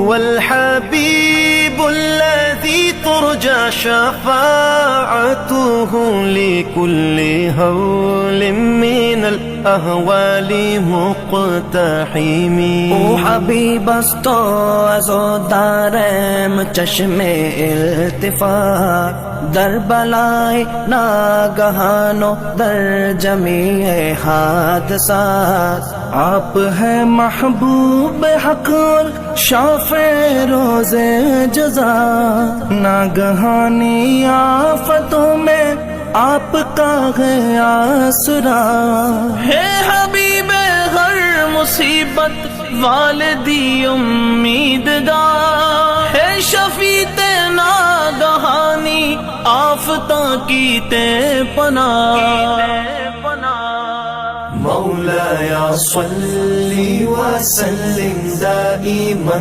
والحبيب الذي ترجى شفاعته لكل هول من الأهوال مقتحم. او حبیب است تو از و دارم چشم التفات، در بلای ناگہان و در جمیع حادثات. آپ ہے محبوب حق اور شافع روز جزا، ناگہانی آفتوں میں آپ کا ہے آسرا. ہے حبیب ہر مصیبت والدی امیدگار، ہے شفیع ناگہانی آفتاں کی تے پناہ. مولایا صلی وسلم دائما